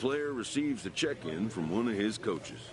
player receives a check-in from one of his coaches.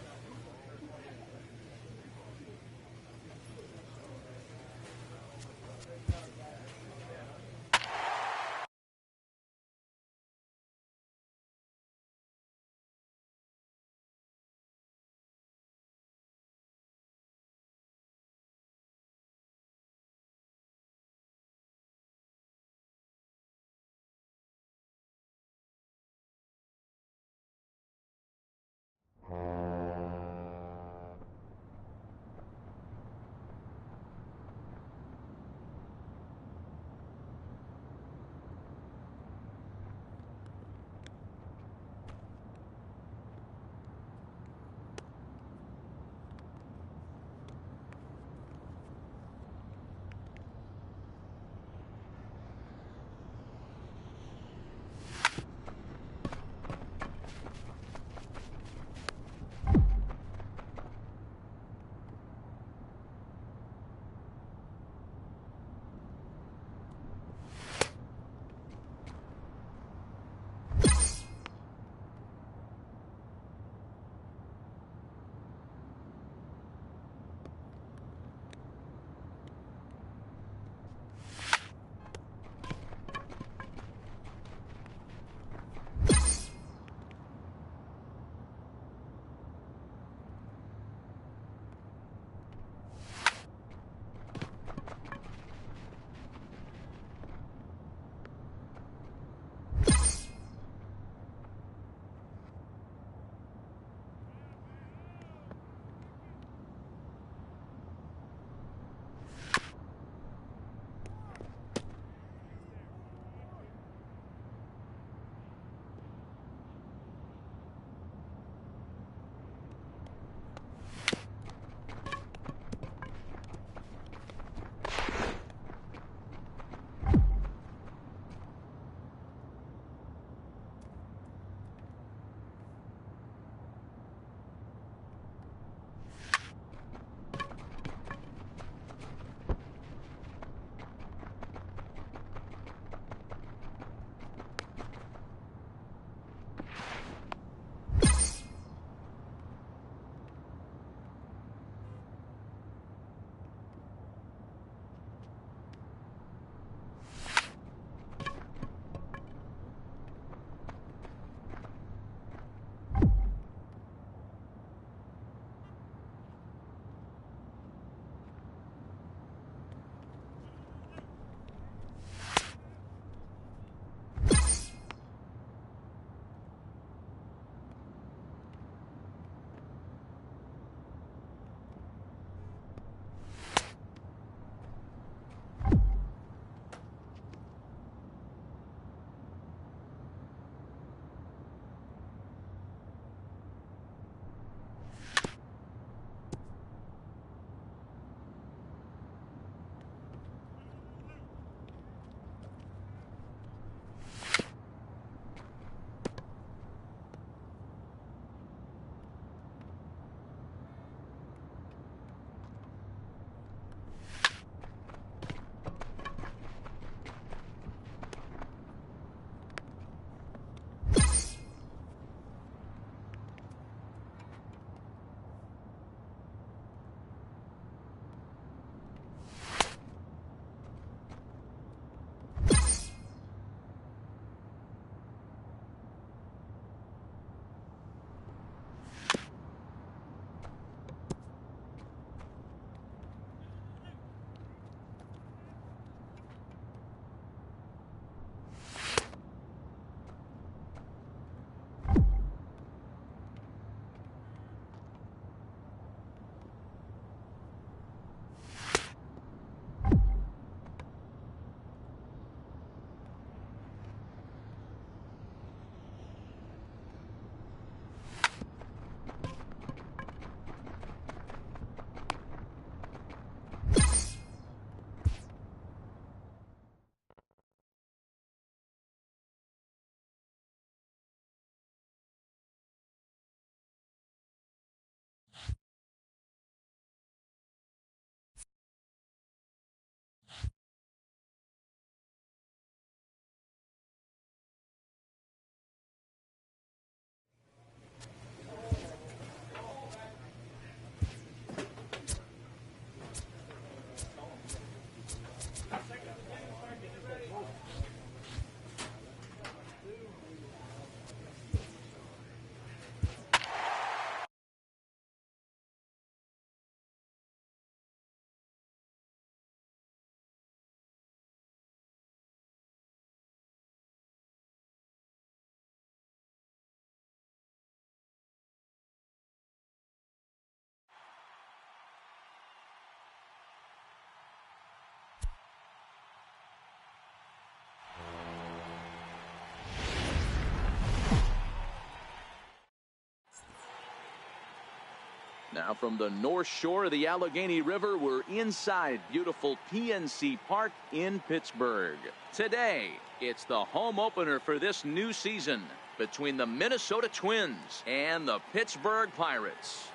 Now from the North Shore of the Allegheny River, we're inside beautiful PNC Park in Pittsburgh. Today, it's the home opener for this new season between the Minnesota Twins and the Pittsburgh Pirates.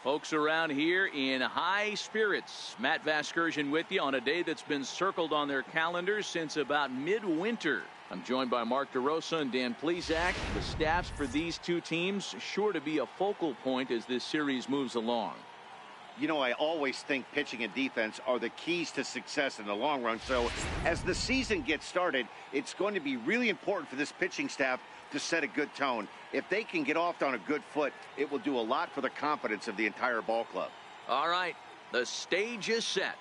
Folks around here in high spirits. Matt Vasgersian with you on a day that's been circled on their calendars since about midwinter. I'm joined by Mark DeRosa and Dan Plesac. The staffs for these two teams sure to be a focal point as this series moves along. You know, I always think pitching and defense are the keys to success in the long run. So as the season gets started, it's going to be really important for this pitching staff to set a good tone. If they can get off on a good foot, it will do a lot for the confidence of the entire ball club. All right, the stage is set.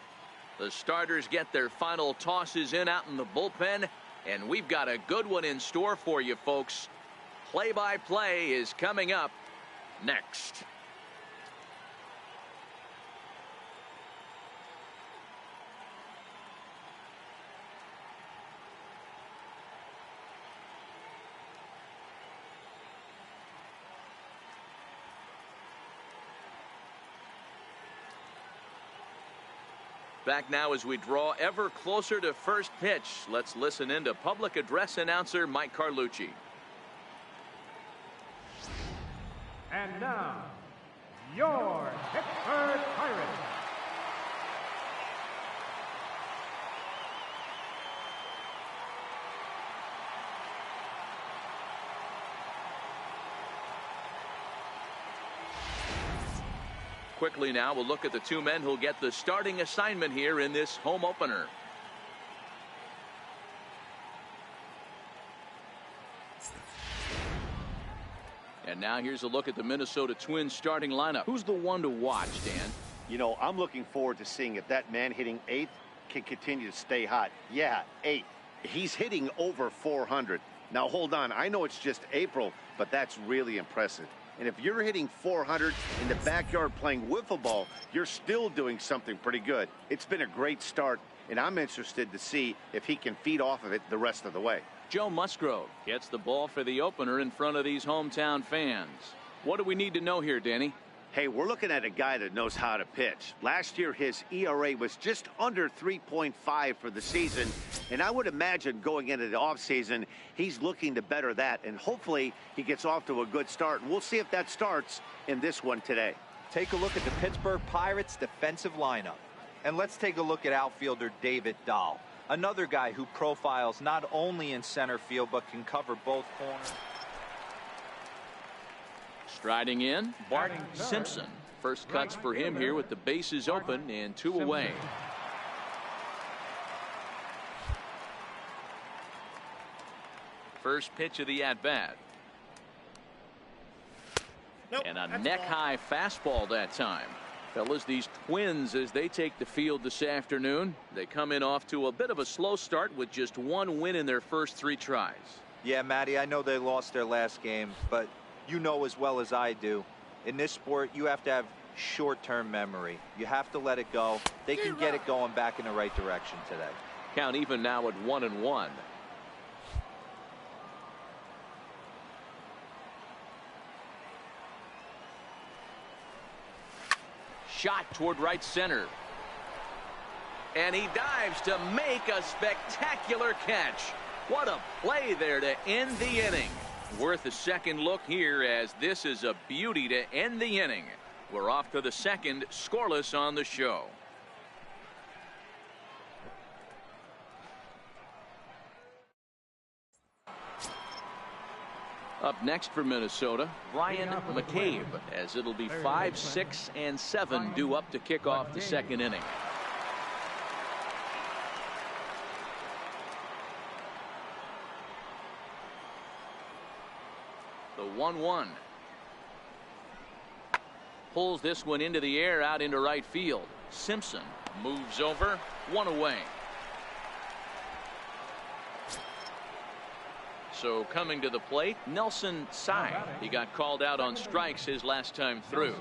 The starters get their final tosses in out in the bullpen, and we've got a good one in store for you, folks. Play-by-play is coming up next. Back now as we draw ever closer to first pitch. Let's listen in to public address announcer Mike Carlucci. And now, your Pittsburgh Pirates. Quickly now, we'll look at the two men who'll get the starting assignment here in this home opener. And now here's a look at the Minnesota Twins starting lineup. Who's the one to watch, Dan? You know, I'm looking forward to seeing if that man hitting 8th can continue to stay hot. Yeah, 8th. He's hitting over 400. Now, hold on. I know it's just April, but that's really impressive. And if you're hitting 400 in the backyard playing wiffle ball, you're still doing something pretty good. It's been a great start, and I'm interested to see if he can feed off of it the rest of the way. Joe Musgrove gets the ball for the opener in front of these hometown fans. What do we need to know here, Danny? Hey, we're looking at a guy that knows how to pitch. Last year, his ERA was just under 3.5 for the season, and I would imagine going into the offseason, he's looking to better that, and hopefully he gets off to a good start. We'll see if that starts in this one today. Take a look at the Pittsburgh Pirates defensive lineup, and let's take a look at outfielder David Dahl, another guy who profiles not only in center field but can cover both corners. Striding in, Bart Simpson. First cuts for him here with the bases open and 2 away. First pitch of the at-bat. And a neck-high fastball that time. Fellas, these Twins, as they take the field this afternoon, they come in off to a bit of a slow start with just 1 win in their first 3 tries. Yeah, Matty, I know they lost their last game, but you know as well as I do, in this sport, you have to have short-term memory. You have to let it go. They can get it going back in the right direction today. Count even now at 1-1. Shot toward right center. And he dives to make a spectacular catch. What a play there to end the inning. Worth a second look here, as this is a beauty to end the inning. We're off to the second, scoreless on the show. Up next for Minnesota, Ryan McCabe, as it'll be 5, 6, and 7 due up to kick off the second inning. The 1-1. Pulls this one into the air out into right field. Simpson moves over, 1 away. So coming to the plate, Nelson Tsai. He got called out on strikes his last time through.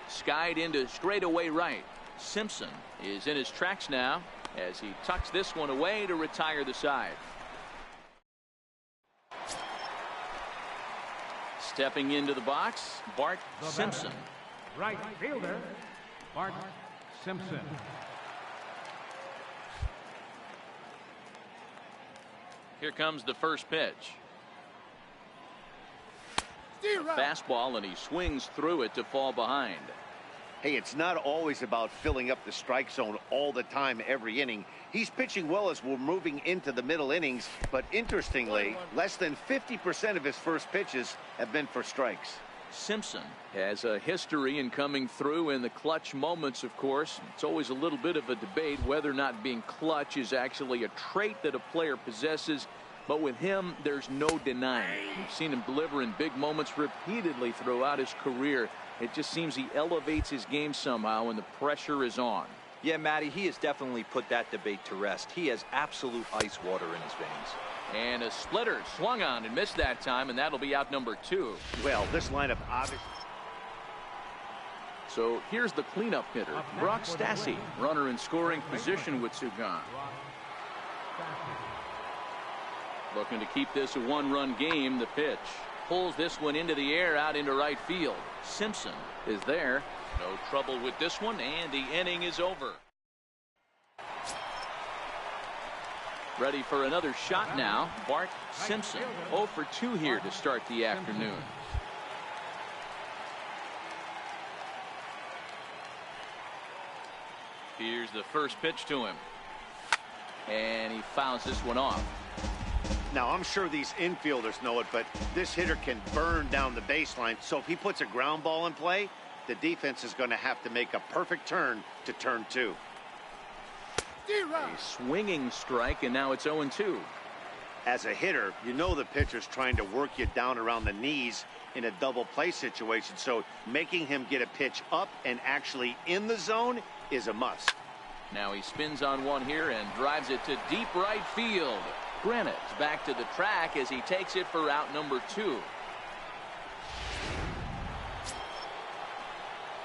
Skied into straightaway right. Simpson is in his tracks now as he tucks this one away to retire the side. Stepping into the box, Bart Simpson. Right fielder, Bart Simpson. Here comes the first pitch. A fastball, and he swings through it to fall behind. Hey, it's not always about filling up the strike zone all the time every inning. He's pitching well as we're moving into the middle innings, but interestingly, less than 50% of his first pitches have been for strikes. Simpson has a history in coming through in the clutch moments, of course. It's always a little bit of a debate whether or not being clutch is actually a trait that a player possesses. But with him, there's no denying it. We've seen him deliver in big moments repeatedly throughout his career. It just seems he elevates his game somehow when the pressure is on. Yeah, Matty, he has definitely put that debate to rest. He has absolute ice water in his veins. And a splitter swung on and missed that time, and that'll be out number 2. Well, this lineup obviously. So here's the cleanup hitter, Brock Stassi, runner in scoring position with Sugan. Looking to keep this a one-run game. The pitch pulls this one into the air out into right field. Simpson is there. No trouble with this one, and the inning is over. Ready for another shot now. Bart Simpson 0 for 2 here to start the afternoon. Here's the first pitch to him, and he fouls this one off. Now, I'm sure these infielders know it, but this hitter can burn down the baseline. So if he puts a ground ball in play, the defense is going to have to make a perfect turn to turn 2. A swinging strike, and now it's 0-2. As a hitter, you know the pitcher's trying to work you down around the knees in a double play situation. So making him get a pitch up and actually in the zone is a must. Now he spins on one here and drives it to deep right field. Granite's back to the track as he takes it for out number 2.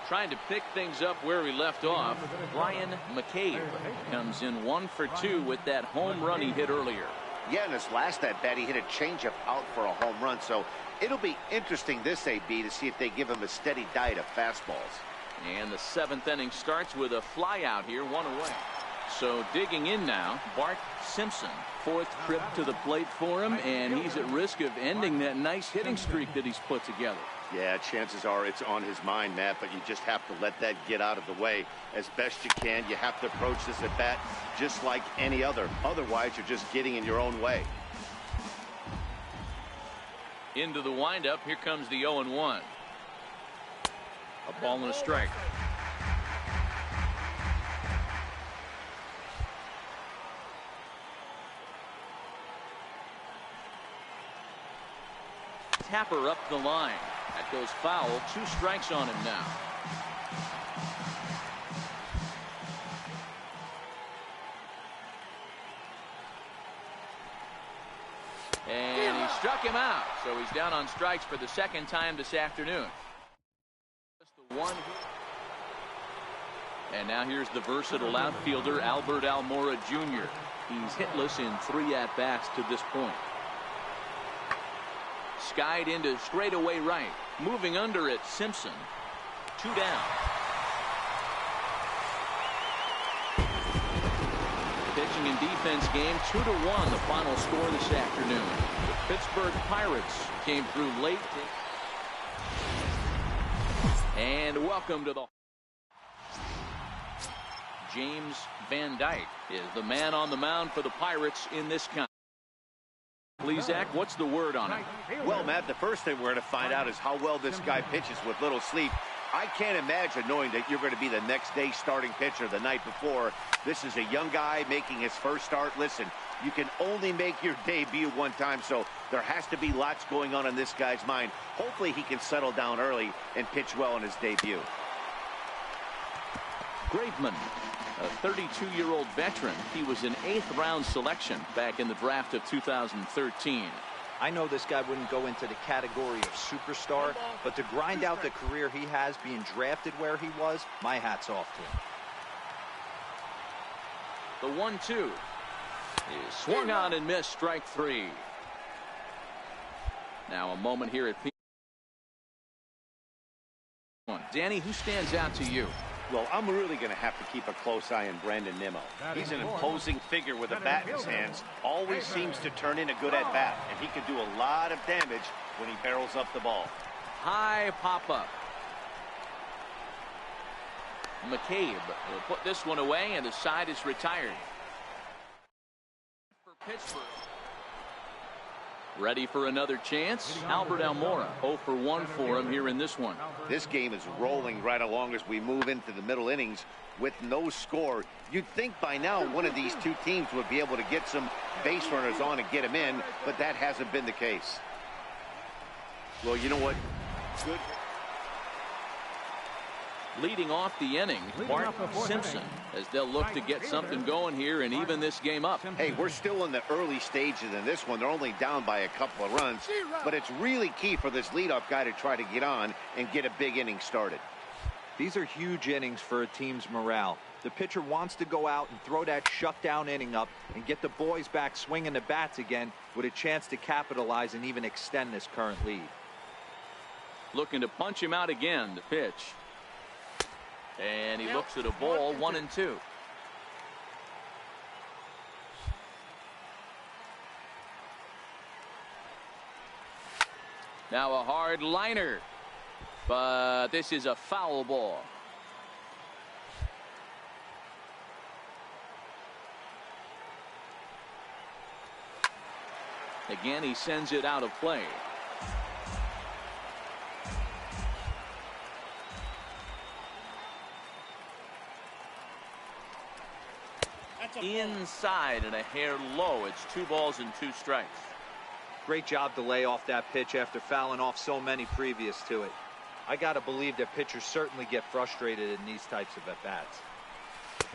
Trying to pick things up where we left off, Brian McCabe comes in 1 for 2 with that home run he hit earlier. Yeah, in his last at bat, he hit a changeup out for a home run. So it'll be interesting this AB to see if they give him a steady diet of fastballs. And the 7th inning starts with a fly out here, 1 away. So digging in now, Bart Simpson. 4th trip to the plate for him, and he's at risk of ending that nice hitting streak that he's put together. Yeah, chances are it's on his mind, Matt, but you just have to let that get out of the way as best you can. You have to approach this at bat just like any other. Otherwise, you're just getting in your own way. Into the windup, here comes the 0-1. A ball and a strike. Tapper up the line. That goes foul. 2 strikes on him now. And he struck him out. So he's down on strikes for the 2nd time this afternoon. Just the one. And now here's the versatile outfielder, Albert Almora Jr. He's hitless in 3 at-bats to this point. Skied into straightaway right. Moving under it, Simpson. 2 down. Pitching and defense game 2-1, the final score this afternoon. The Pittsburgh Pirates came through late. And welcome to the James Van Dyke is the man on the mound for the Pirates in this count. Please, Zach, what's the word on it? Well, Matt, the first thing we're going to find out is how well this guy pitches with little sleep. I can't imagine knowing that you're going to be the next day starting pitcher the night before. This is a young guy making his first start. Listen, you can only make your debut one time, so there has to be lots going on in this guy's mind. Hopefully he can settle down early and pitch well in his debut. Graveman, a 32-year-old veteran. He was an 8th-round selection back in the draft of 2013. I know this guy wouldn't go into the category of superstar, but to grind out the career he has being drafted where he was, my hat's off to him. The 1-2 is swung on and missed. Strike three. Now a moment here at P. Danny, who stands out to you? Well, I'm really going to have to keep a close eye on Brandon Nimmo. He's an imposing figure with a bat in his hands. Always seems to turn in a good at-bat, and he can do a lot of damage when he barrels up the ball. High pop-up. McCabe will put this one away, and the side is retired. For Pittsburgh. Ready for another chance. Albert Almora 0 for 1 for him here in this one. This game is rolling right along as we move into the middle innings with no score. You'd think by now one of these two teams would be able to get some base runners on and get them in, but that hasn't been the case. Well, you know what? Good. Leading off the inning, Bart Simpson, as they'll look to get something going here and even this game up. Hey, we're still in the early stages in this one. They're only down by a couple of runs, but it's really key for this leadoff guy to try to get on and get a big inning started. These are huge innings for a team's morale. The pitcher wants to go out and throw that shutdown inning up and get the boys back swinging the bats again with a chance to capitalize and even extend this current lead. Looking to punch him out again. The pitch. And he looks at a ball, 1-2. Now a hard liner, but this is a foul ball. Again, he sends it out of play. Inside and a hair low. It's 2 balls and 2 strikes. Great job to lay off that pitch after fouling off so many previous to it. I got to believe that pitchers certainly get frustrated in these types of at-bats.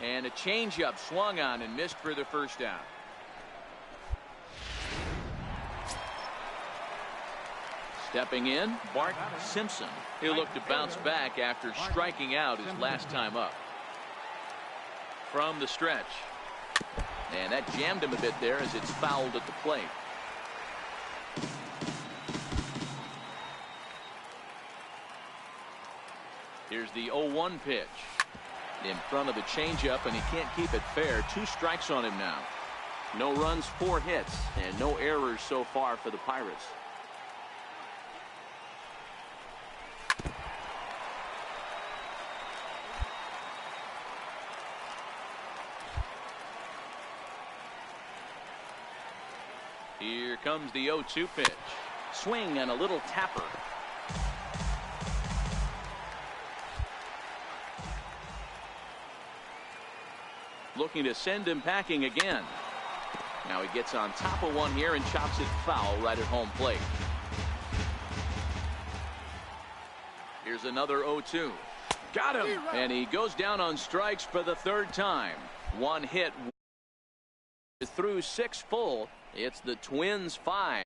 And a changeup swung on and missed for the first down. Stepping in, Bart Simpson. He'll look to bounce back after striking out his last time up. From the stretch. And that jammed him a bit there as it's fouled at the plate. Here's the 0-1 pitch. In front of the changeup, and he can't keep it fair. 2 strikes on him now. No runs, 4 hits, and no errors so far for the Pirates. Here comes the 0-2 pitch. Swing and a little tapper. Looking to send him packing again. Now he gets on top of one here and chops it foul right at home plate. Here's another 0-2. Got him! And he goes down on strikes for the 3rd time. 1 hit through 6 full. It's the Twins 5.